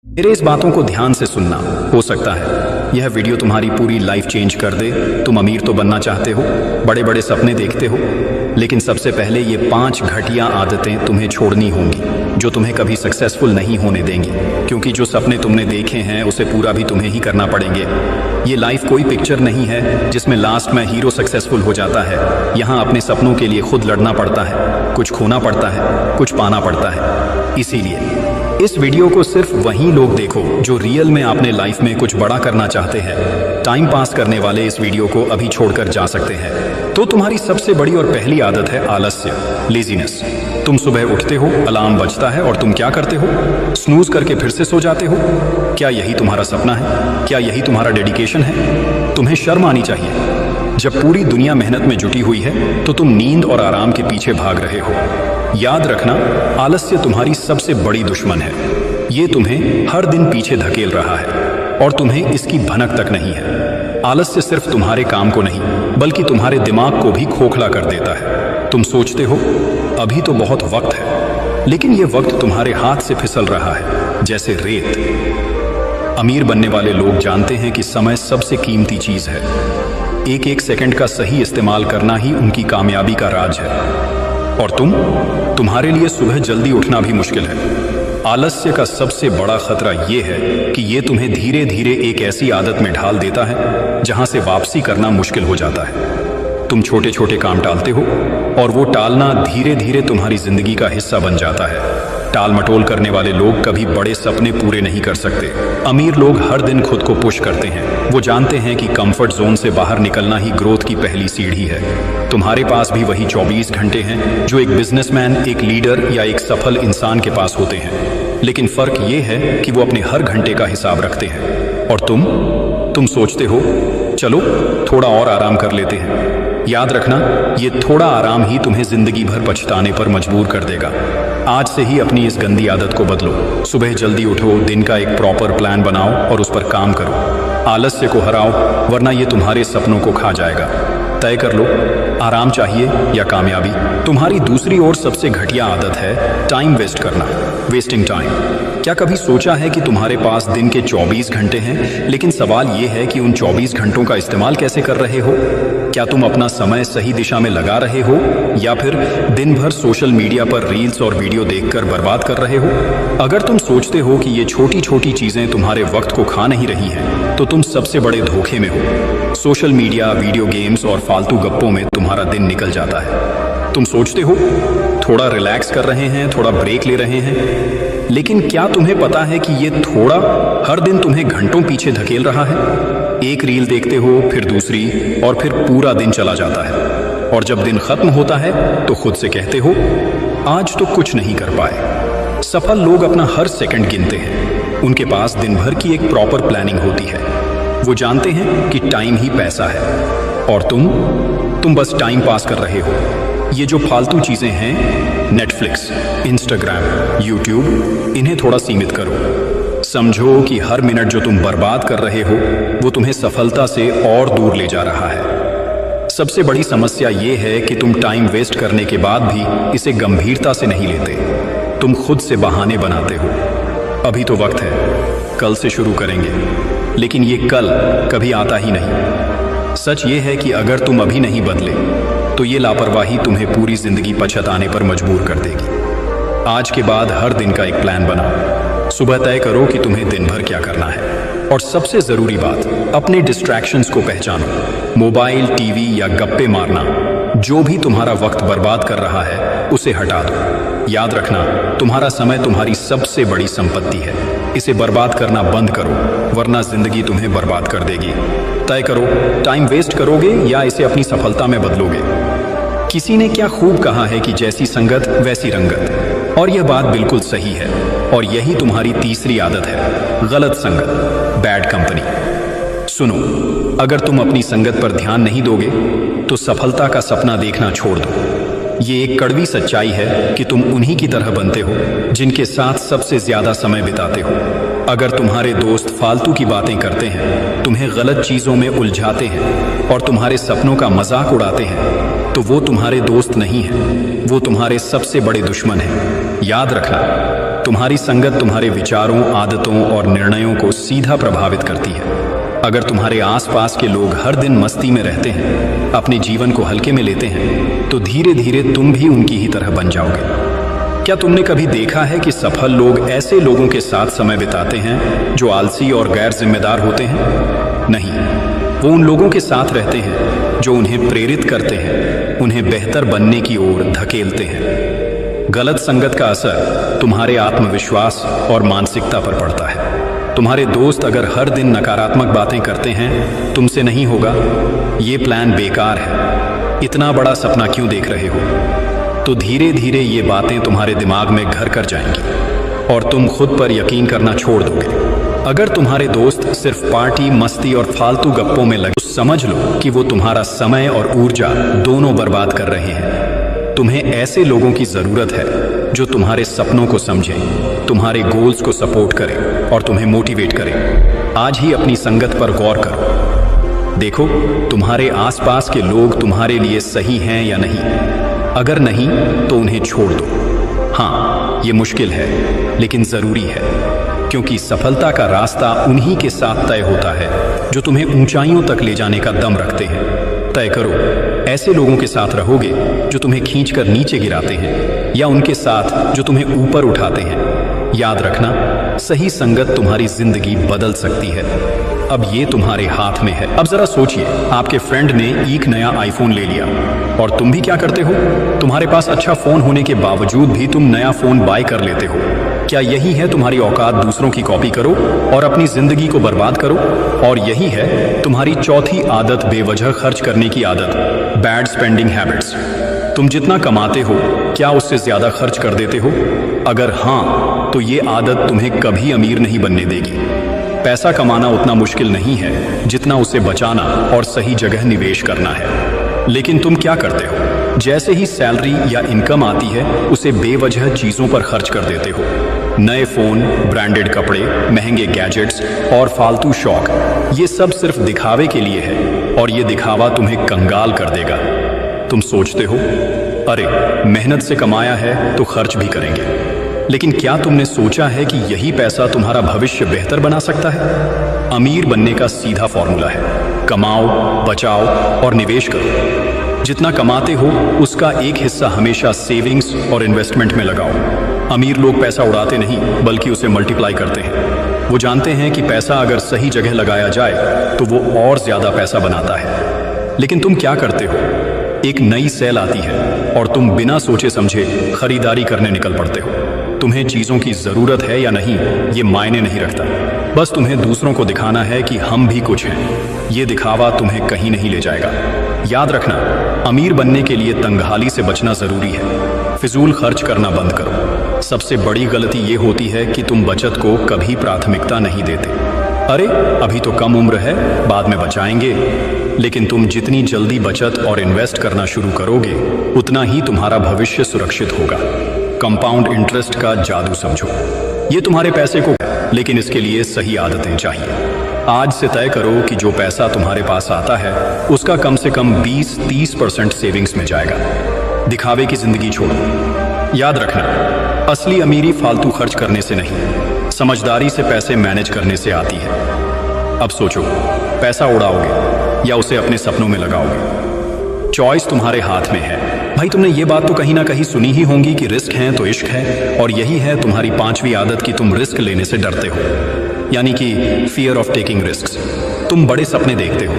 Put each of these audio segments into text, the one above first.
मेरे इस बातों को ध्यान से सुनना। हो सकता है यह वीडियो तुम्हारी पूरी लाइफ चेंज कर दे। तुम अमीर तो बनना चाहते हो, बड़े बड़े सपने देखते हो, लेकिन सबसे पहले ये 5 घटिया आदतें तुम्हें छोड़नी होंगी जो तुम्हें कभी सक्सेसफुल नहीं होने देंगी, क्योंकि जो सपने तुमने देखे हैं उसे पूरा भी तुम्हें ही करना पड़ेंगे। ये लाइफ कोई पिक्चर नहीं है जिसमें लास्ट में हीरो सक्सेसफुल हो जाता है। यहाँ अपने सपनों के लिए खुद लड़ना पड़ता है, कुछ खोना पड़ता है, कुछ पाना पड़ता है। इसीलिए इस वीडियो को सिर्फ वही लोग देखो जो रियल में अपने लाइफ में कुछ बड़ा करना चाहते हैं। टाइम पास करने वाले इस वीडियो को अभी छोड़कर जा सकते हैं। तो तुम्हारी सबसे बड़ी और पहली आदत है आलस्य, लेजीनेस। तुम सुबह उठते हो, अलार्म बजता है और तुम क्या करते हो? स्नूज करके फिर से सो जाते हो। क्या यही तुम्हारा सपना है? क्या यही तुम्हारा डेडिकेशन है? तुम्हें शर्म आनी चाहिए। जब पूरी दुनिया मेहनत में जुटी हुई है तो तुम नींद और आराम के पीछे भाग रहे हो। याद रखना, आलस्य तुम्हारी सबसे बड़ी दुश्मन है। ये तुम्हें हर दिन पीछे धकेल रहा है और तुम्हें इसकी भनक तक नहीं है। आलस्य सिर्फ तुम्हारे काम को नहीं बल्कि तुम्हारे दिमाग को भी खोखला कर देता है। तुम सोचते हो अभी तो बहुत वक्त है, लेकिन ये वक्त तुम्हारे हाथ से फिसल रहा है जैसे रेत। अमीर बनने वाले लोग जानते हैं कि समय सबसे कीमती चीज है। एक एक सेकंड का सही इस्तेमाल करना ही उनकी कामयाबी का राज है। और तुम्हारे लिए सुबह जल्दी उठना भी मुश्किल है। आलस्य का सबसे बड़ा खतरा यह है कि यह तुम्हें धीरे धीरे एक ऐसी आदत में ढाल देता है जहां से वापसी करना मुश्किल हो जाता है। तुम छोटे छोटे काम टालते हो और वो टालना धीरे धीरे तुम्हारी जिंदगी का हिस्सा बन जाता है। टाल मटोल करने वाले लोग कभी बड़े सपने पूरे नहीं कर सकते। अमीर लोग हर दिन खुद को पुश करते हैं। वो जानते हैं कि कंफर्ट जोन से बाहर निकलना ही ग्रोथ की पहली सीढ़ी है। तुम्हारे पास भी वही 24 घंटे हैं जो एक बिजनेसमैन, एक लीडर या एक सफल इंसान के पास होते हैं, लेकिन फर्क ये है कि वो अपने हर घंटे का हिसाब रखते हैं। और तुम सोचते हो चलो थोड़ा और आराम कर लेते हैं। याद रखना, ये थोड़ा आराम ही तुम्हें जिंदगी भर पछताने पर मजबूर कर देगा। आज से ही अपनी इस गंदी आदत को बदलो। सुबह जल्दी उठो, दिन का एक प्रॉपर प्लान बनाओ और उस पर काम करो। आलस्य को हराओ, वरना ये तुम्हारे सपनों को खा जाएगा। तय कर लो, आराम चाहिए या कामयाबी। तुम्हारी दूसरी ओर सबसे घटिया आदत है टाइम वेस्ट करना, वेस्टिंग टाइम। क्या कभी सोचा है कि तुम्हारे पास दिन के 24 घंटे हैं, लेकिन सवाल यह है कि उन 24 घंटों का इस्तेमाल कैसे कर रहे हो? क्या तुम अपना समय सही दिशा में लगा रहे हो या फिर दिन भर सोशल मीडिया पर रील्स और वीडियो देखकर बर्बाद कर रहे हो? अगर तुम सोचते हो कि ये छोटी छोटी चीजें तुम्हारे वक्त को खा नहीं रही हैं, तो तुम सबसे बड़े धोखे में हो। सोशल मीडिया, वीडियो गेम्स और फालतू गप्पों में तुम्हारा दिन निकल जाता है। तुम सोचते हो थोड़ा रिलैक्स कर रहे हैं, थोड़ा ब्रेक ले रहे हैं, लेकिन क्या तुम्हें पता है कि ये थोड़ा हर दिन तुम्हें घंटों पीछे धकेल रहा है? एक रील देखते हो, फिर दूसरी, और फिर पूरा दिन चला जाता है। और जब दिन खत्म होता है तो खुद से कहते हो आज तो कुछ नहीं कर पाए। सफल लोग अपना हर सेकंड गिनते हैं। उनके पास दिन भर की एक प्रॉपर प्लानिंग होती है। वो जानते हैं कि टाइम ही पैसा है। और तुम बस टाइम पास कर रहे हो। ये जो फालतू चीजें हैं, नेटफ्लिक्स, इंस्टाग्राम, यूट्यूब, इन्हें थोड़ा सीमित करो। समझो कि हर मिनट जो तुम बर्बाद कर रहे हो वो तुम्हें सफलता से और दूर ले जा रहा है। सबसे बड़ी समस्या ये है कि तुम टाइम वेस्ट करने के बाद भी इसे गंभीरता से नहीं लेते। तुम खुद से बहाने बनाते हो। अभी तो वक्त है, कल से शुरू करेंगे, लेकिन ये कल कभी आता ही नहीं। सच ये है कि अगर तुम अभी नहीं बदले तो ये लापरवाही तुम्हें पूरी जिंदगी पछताने पर मजबूर कर देगी। आज के बाद हर दिन का एक प्लान बनाओ। सुबह तय करो कि तुम्हें दिन भर क्या करना है। और सबसे जरूरी बात, अपने डिस्ट्रैक्शंस को पहचानो। मोबाइल, टीवी या गप्पे मारना, जो भी तुम्हारा वक्त बर्बाद कर रहा है उसे हटा दो। याद रखना, तुम्हारा समय तुम्हारी सबसे बड़ी संपत्ति है। इसे बर्बाद करना बंद करो, वरना जिंदगी तुम्हें बर्बाद कर देगी। तय करो, टाइम वेस्ट करोगे या इसे अपनी सफलता में बदलोगे। किसी ने क्या खूब कहा है कि जैसी संगत वैसी रंगत, और यह बात बिल्कुल सही है। और यही तुम्हारी तीसरी आदत है, गलत संगत, बैड कंपनी। सुनो, अगर तुम अपनी संगत पर ध्यान नहीं दोगे तो सफलता का सपना देखना छोड़ दो। ये एक कड़वी सच्चाई है कि तुम उन्हीं की तरह बनते हो जिनके साथ सबसे ज्यादा समय बिताते हो। अगर तुम्हारे दोस्त फालतू की बातें करते हैं, तुम्हें गलत चीजों में उलझाते हैं और तुम्हारे सपनों का मजाक उड़ाते हैं, तो वो तुम्हारे दोस्त नहीं हैं, वो तुम्हारे सबसे बड़े दुश्मन हैं। याद रखना, तुम्हारी संगत तुम्हारे विचारों, आदतों और निर्णयों को सीधा प्रभावित करती है। अगर तुम्हारे आसपास के लोग हर दिन मस्ती में रहते हैं, अपने जीवन को हल्के में लेते हैं, तो धीरे धीरे तुम भी उनकी ही तरह बन जाओगे। क्या तुमने कभी देखा है कि सफल लोग ऐसे लोगों के साथ समय बिताते हैं जो आलसी और गैर जिम्मेदार होते हैं? नहीं, वो उन लोगों के साथ रहते हैं जो उन्हें प्रेरित करते हैं, उन्हें बेहतर बनने की ओर धकेलते हैं। गलत संगत का असर तुम्हारे आत्मविश्वास और मानसिकता पर पड़ता है। तुम्हारे दोस्त अगर हर दिन नकारात्मक बातें करते हैं, तुमसे नहीं होगा, ये प्लान बेकार है, इतना बड़ा सपना क्यों देख रहे हो, तो धीरे धीरे ये बातें तुम्हारे दिमाग में घर कर जाएंगी और तुम खुद पर यकीन करना छोड़ दोगे। अगर तुम्हारे दोस्त सिर्फ पार्टी, मस्ती और फालतू गप्पों में लगे, तो समझ लो कि वो तुम्हारा समय और ऊर्जा दोनों बर्बाद कर रहे हैं। तुम्हें ऐसे लोगों की जरूरत है जो तुम्हारे सपनों को समझें, तुम्हारे गोल्स को सपोर्ट करें और तुम्हें मोटिवेट करें। आज ही अपनी संगत पर गौर करो। देखो, तुम्हारे आसपास के लोग तुम्हारे लिए सही हैं या नहीं। अगर नहीं, तो उन्हें छोड़ दो। हाँ, ये मुश्किल है, लेकिन जरूरी है, क्योंकि सफलता का रास्ता उन्हीं के साथ तय होता है जो तुम्हें ऊंचाइयों तक ले जाने का दम रखते हैं। तय करो, ऐसे लोगों के साथ रहोगे जो तुम्हें खींचकर नीचे गिराते हैं, या उनके साथ जो तुम्हें ऊपर उठाते हैं। याद रखना, सही संगत तुम्हारी जिंदगी बदल सकती है। अब ये तुम्हारे हाथ में है। अब जरा सोचिए, आपके फ्रेंड ने एक नया आईफोन ले लिया और तुम भी क्या करते हो? तुम्हारे पास अच्छा फोन होने के बावजूद भी तुम नया फोन बाय कर लेते हो। क्या यही है तुम्हारी औकात? दूसरों की कॉपी करो और अपनी जिंदगी को बर्बाद करो। और यही है तुम्हारी चौथी आदत, बेवजह खर्च करने की आदत, बैड स्पेंडिंग हैबिट्स। तुम जितना कमाते हो, क्या उससे ज्यादा खर्च कर देते हो? अगर हाँ, तो ये आदत तुम्हें कभी अमीर नहीं बनने देगी। पैसा कमाना उतना मुश्किल नहीं है जितना उसे बचाना और सही जगह निवेश करना है। लेकिन तुम क्या करते हो? जैसे ही सैलरी या इनकम आती है, उसे बेवजह चीजों पर खर्च कर देते हो। नए फोन, ब्रांडेड कपड़े, महंगे गैजेट्स और फालतू शौक, ये सब सिर्फ दिखावे के लिए है और ये दिखावा तुम्हें कंगाल कर देगा। तुम सोचते हो, अरे मेहनत से कमाया है तो खर्च भी करेंगे। लेकिन क्या तुमने सोचा है कि यही पैसा तुम्हारा भविष्य बेहतर बना सकता है? अमीर बनने का सीधा फॉर्मूला है, कमाओ, बचाओ और निवेश करो। जितना कमाते हो उसका एक हिस्सा हमेशा सेविंग्स और इन्वेस्टमेंट में लगाओ। अमीर लोग पैसा उड़ाते नहीं, बल्कि उसे मल्टीप्लाई करते हैं। वो जानते हैं कि पैसा अगर सही जगह लगाया जाए तो वो और ज्यादा पैसा बनाता है। लेकिन तुम क्या करते हो? एक नई सेल आती है और तुम बिना सोचे समझे खरीदारी करने निकल पड़ते हो। तुम्हें चीजों की जरूरत है या नहीं, ये मायने नहीं रखता। बस तुम्हें दूसरों को दिखाना है कि हम भी कुछ हैं। ये दिखावा तुम्हें कहीं नहीं ले जाएगा। याद रखना, अमीर बनने के लिए तंगहाली से बचना जरूरी है। फिजूल खर्च करना बंद करो। सबसे बड़ी गलती ये होती है कि तुम बचत को कभी प्राथमिकता नहीं देते। अरे अभी तो कम उम्र है, बाद में बचाएंगे। लेकिन तुम जितनी जल्दी बचत और इन्वेस्ट करना शुरू करोगे, उतना ही तुम्हारा भविष्य सुरक्षित होगा। कंपाउंड इंटरेस्ट का जादू समझो। ये तुम्हारे पैसे को, लेकिन इसके लिए सही आदतें चाहिए। आज से तय करो कि जो पैसा तुम्हारे पास आता है उसका कम से कम 20-30% सेविंग्स में जाएगा। दिखावे की जिंदगी छोड़ो। याद रखना, असली अमीरी फालतू खर्च करने से नहीं, समझदारी से पैसे मैनेज करने से आती है। अब सोचो, पैसा उड़ाओगे या उसे अपने सपनों में लगाओगे? चॉइस तुम्हारे हाथ में है। भाई, तुमने ये बात तो कहीं ना कहीं सुनी ही होगी कि रिस्क है तो इश्क है, और यही है तुम्हारी 5वीं आदत कि तुम रिस्क लेने से डरते हो, यानी कि फियर ऑफ टेकिंग रिस्क्स। तुम बड़े सपने देखते हो,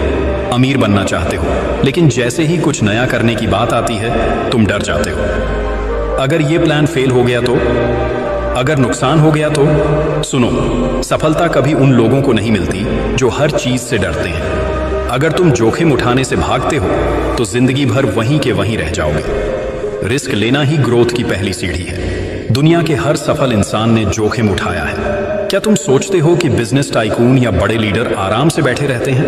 अमीर बनना चाहते हो, लेकिन जैसे ही कुछ नया करने की बात आती है तुम डर जाते हो। अगर ये प्लान फेल हो गया तो? अगर नुकसान हो गया तो? सुनो, सफलता कभी उन लोगों को नहीं मिलती जो हर चीज से डरते हैं। अगर तुम जोखिम उठाने से भागते हो तो जिंदगी भर वहीं के वहीं रह जाओगे। रिस्क लेना ही ग्रोथ की पहली सीढ़ी है। दुनिया के हर सफल इंसान ने जोखिम उठाया है। क्या तुम सोचते हो कि बिजनेस टाइकून या बड़े लीडर आराम से बैठे रहते हैं?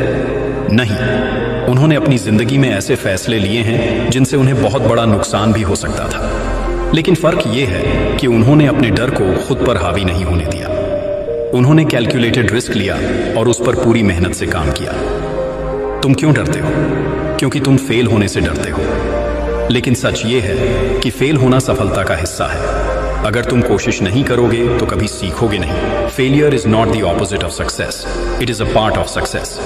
नहीं, उन्होंने अपनी जिंदगी में ऐसे फैसले लिए हैं जिनसे उन्हें बहुत बड़ा नुकसान भी हो सकता था। लेकिन फर्क यह है कि उन्होंने अपने डर को खुद पर हावी नहीं होने दिया। उन्होंने कैलकुलेटेड रिस्क लिया और उस पर पूरी मेहनत से काम किया। तुम क्यों डरते हो? क्योंकि तुम फेल होने से डरते हो। लेकिन सच ये है कि फेल होना सफलता का हिस्सा है। अगर तुम कोशिश नहीं करोगे तो कभी सीखोगे नहीं। Failure is not the opposite of success, it is a part of success.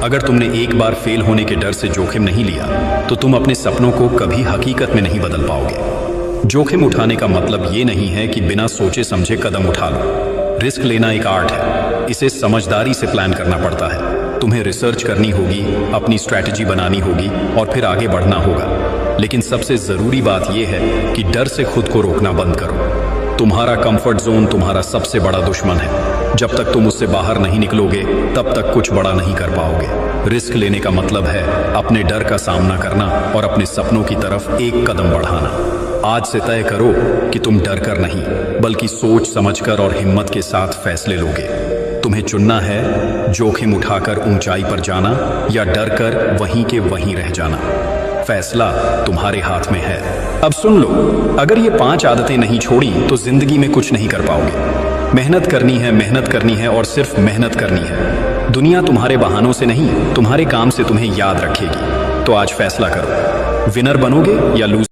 अगर तुमने एक बार फेल होने के डर से जोखिम नहीं लिया तो तुम अपने सपनों को कभी हकीकत में नहीं बदल पाओगे। जोखिम उठाने का मतलब ये नहीं है कि बिना सोचे समझे कदम उठा लो। रिस्क लेना एक आर्ट है, इसे समझदारी से प्लान करना पड़ता है। तुम्हें रिसर्च करनी होगी, अपनी स्ट्रैटेजी बनानी होगी और फिर आगे बढ़ना होगा। लेकिन सबसे जरूरी बात यह है कि डर से खुद को रोकना बंद करो। तुम्हारा कंफर्ट जोन तुम्हारा सबसे बड़ा दुश्मन है। जब तक तुम उससे बाहर नहीं निकलोगे तब तक कुछ बड़ा नहीं कर पाओगे। रिस्क लेने का मतलब है अपने डर का सामना करना और अपने सपनों की तरफ एक कदम बढ़ाना। आज से तय करो कि तुम डर कर नहीं बल्कि सोच समझकर और हिम्मत के साथ फैसले लोगे। तुम्हें चुनना है जोखिम उठाकर ऊंचाई पर जाना या डर कर वहीं के वहीं रह जाना। फैसला तुम्हारे हाथ में है। अब सुन लो, अगर ये 5 आदतें नहीं छोड़ी तो जिंदगी में कुछ नहीं कर पाओगे। मेहनत करनी है और सिर्फ मेहनत करनी है। दुनिया तुम्हारे बहानों से नहीं, तुम्हारे काम से तुम्हें याद रखेगी। तो आज फैसला करो, विनर बनोगे या लूजर।